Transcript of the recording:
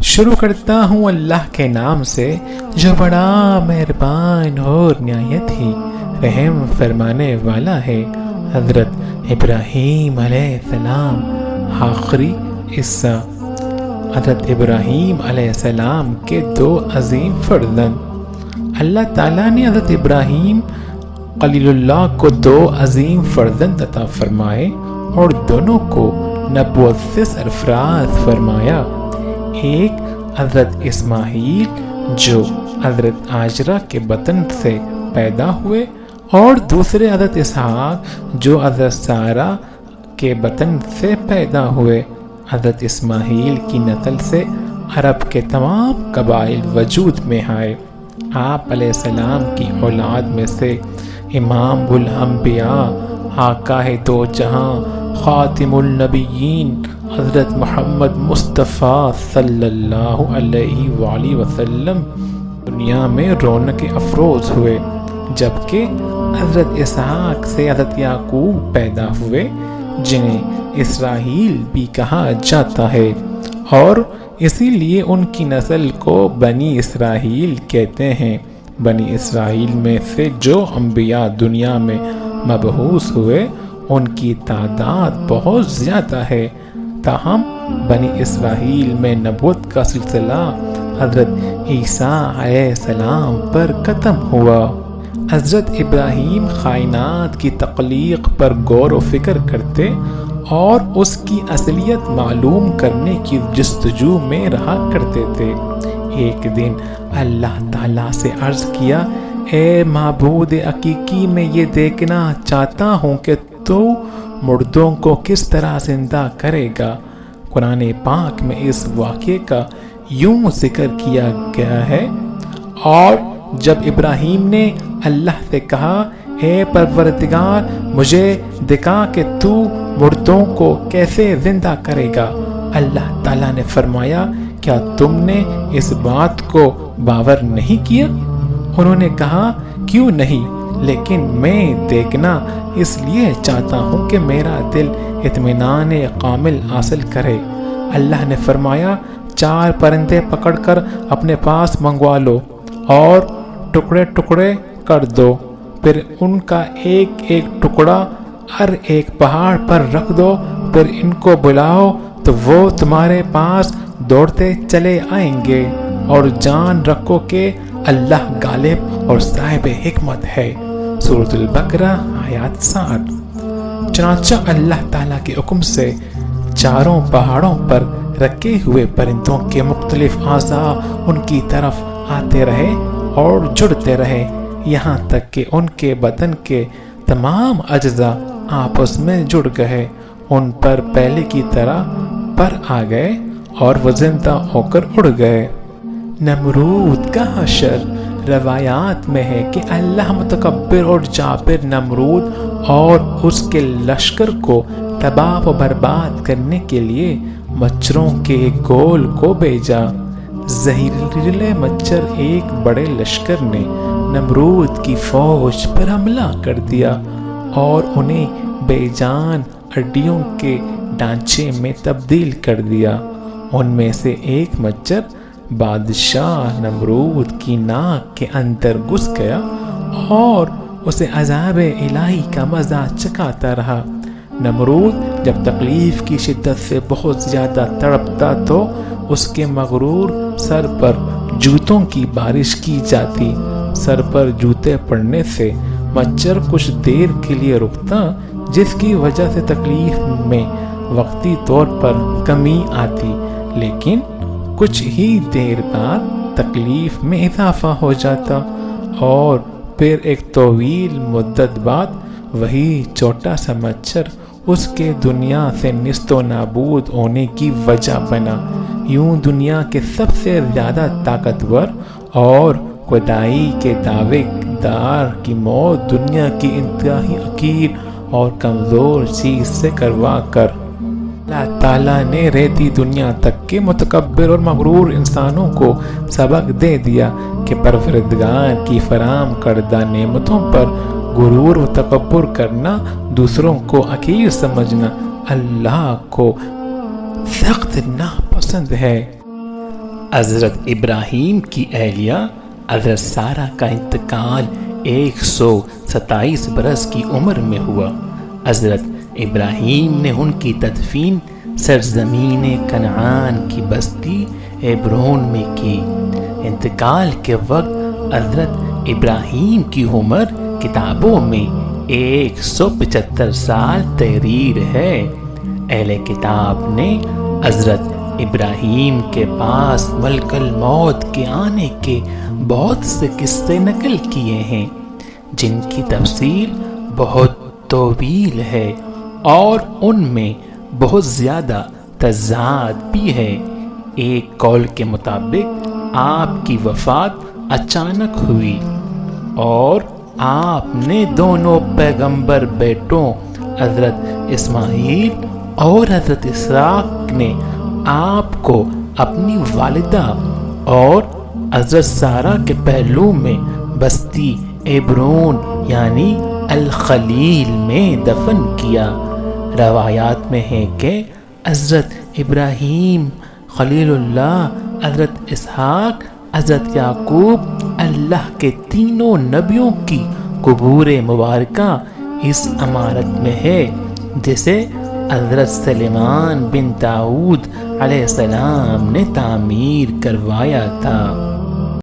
شروع کرتا ہوں اللہ کے نام سے جو بڑا مہربان اور نہایت ہی رحم فرمانے والا ہے۔ حضرت ابراہیم علیہ السلام آخری حصہ۔ حضرت ابراہیم علیہ السلام کے دو عظیم فرزند۔ اللہ تعالیٰ نے حضرت ابراہیم خلیل اللہ کو دو عظیم فرزند عطا فرمائے اور دونوں کو نبوت سے سرفراز فرمایا۔ ایک حضرت اسماعیل جو حضرت ہاجرہ کے بطن سے پیدا ہوئے اور دوسرے حضرت اسحاق جو حضرت سارہ کے بطن سے پیدا ہوئے۔ حضرت اسماعیل کی نسل سے عرب کے تمام قبائل وجود میں آئے۔ آپ علیہ السلام کی اولاد میں سے امام الانبیاء، آقا دو جہاں، خاتم النبیین حضرت محمد مصطفیٰ صلی اللہ علیہ وآلہ وسلم دنیا میں رونق افروز ہوئے، جبکہ حضرت اسحاق سے حضرت یعقوب پیدا ہوئے جنہیں اسرائیل بھی کہا جاتا ہے، اور اسی لیے ان کی نسل کو بنی اسرائیل کہتے ہیں۔ بنی اسرائیل میں سے جو انبیاء دنیا میں مبعوث ہوئے ان کی تعداد بہت زیادہ ہے، تاہم بنی اسرائیل میں نبوت کا سلسلہ حضرت عیسیٰ علیہ السلام پر ختم ہوا۔ حضرت ابراہیم کائنات کی تخلیق پر غور و فکر کرتے اور اس کی اصلیت معلوم کرنے کی جستجو میں رہا کرتے تھے۔ ایک دن اللہ تعالیٰ سے عرض کیا، اے معبود حقیقی، میں یہ دیکھنا چاہتا ہوں کہ تو مردوں کو کس طرح زندہ کرے گا۔ قرآن پاک میں اس واقعے کا یوں ذکر کیا گیا ہے، اور جب ابراہیم نے اللہ سے کہا، اے پروردگار مجھے دکھا کہ تو مردوں کو کیسے زندہ کرے گا، اللہ تعالیٰ نے فرمایا، کیا تم نے اس بات کو باور نہیں کیا؟ انہوں نے کہا، کیوں نہیں، لیکن میں دیکھنا اس لیے چاہتا ہوں کہ میرا دل اطمینان کامل حاصل کرے۔ اللہ نے فرمایا، 4 پرندے پکڑ کر اپنے پاس منگوا لو اور ٹکڑے ٹکڑے کر دو، پھر ان کا ایک ایک ٹکڑا ہر ایک پہاڑ پر رکھ دو، پھر ان کو بلاؤ تو وہ تمہارے پاس دوڑتے چلے آئیں گے، اور جان رکھو کہ اللہ غالب اور صاحب حکمت ہے۔ سورۃ البقرہ آیات 7۔ چنانچہ اللہ تعالیٰ کے حکم سے چاروں پہاڑوں پر رکھے ہوئے پرندوں کے مختلف اعضاء ان کی طرف آتے رہے اور جڑتے رہے، یہاں تک کہ ان کے بدن کے تمام اجزاء آپس میں جڑ گئے، ان پر پہلے کی طرح پر آ گئے اور وہ زندہ ہو کر اڑ گئے۔ نمرود کا حشر۔ روایات میں ہے کہ اللہ متکبر اور جابر نمرود اور اس کے لشکر کو تباہ و برباد کرنے کے لیے مچھروں کے گول کو بھیجا۔ زہریلے مچھر ایک بڑے لشکر نے نمرود کی فوج پر حملہ کر دیا اور انہیں بے جان ہڈیوں کے ڈھانچے میں تبدیل کر دیا۔ ان میں سے ایک مچھر بادشاہ نمرود کی ناک کے اندر گھس گیا اور اسے عذاب الہی کا مزہ چکھاتا رہا۔ نمرود جب تکلیف کی شدت سے بہت زیادہ تڑپتا تو اس کے مغرور سر پر جوتوں کی بارش کی جاتی۔ سر پر جوتے پڑنے سے مچھر کچھ دیر کے لیے رکتا، جس کی وجہ سے تکلیف میں وقتی طور پر کمی آتی، لیکن کچھ ہی دیر بعد تکلیف میں اضافہ ہو جاتا، اور پھر ایک طویل مدت بعد وہی چھوٹا سا مچھر اس کے دنیا سے نیست و نابود ہونے کی وجہ بنا۔ یوں دنیا کے سب سے زیادہ طاقتور اور خدائی کے دعوے دار کی موت دنیا کی انتہائی حقیر اور کمزور چیز سے کروا کر اللہ تعالیٰ نے ریتی دنیا تک کے متکبر اور مغرور انسانوں کو سبق دے دیا کہ پروردگار کی فراہم کردہ نعمتوں پر غرور و تکبر کرنا، دوسروں کو حقیر سمجھنا اللہ کو سخت ناپسند ہے۔ حضرت ابراہیم کی اہلیہ حضرت سارہ کا انتقال 127 برس کی عمر میں ہوا۔ حضرت ابراہیم نے ان کی تدفین سرزمین کنعان کی بستی ہیبرون میں کی۔ انتقال کے وقت حضرت ابراہیم کی عمر کتابوں میں 175 سال تحریر ہے۔ اہل کتاب نے حضرت ابراہیم کے پاس ملک الموت کے آنے کے بہت سے قصے نقل کیے ہیں، جن کی تفصیل بہت طویل ہے اور ان میں بہت زیادہ تضاد بھی ہے۔ ایک قول کے مطابق آپ کی وفات اچانک ہوئی اور آپ نے دونوں پیغمبر بیٹوں حضرت اسماعیل اور حضرت اسحاق نے آپ کو اپنی والدہ اور حضرت سارہ کے پہلو میں بستی ہیبرون یعنی الخلیل میں دفن کیا۔ روایات میں ہے کہ حضرت ابراہیم خلیل اللہ، حضرت اسحاق، حضرت یعقوب اللہ کے تینوں نبیوں کی قبور مبارکہ اس عمارت میں ہے جسے حضرت سلیمان بن داؤد علیہ السلام نے تعمیر کروایا تھا۔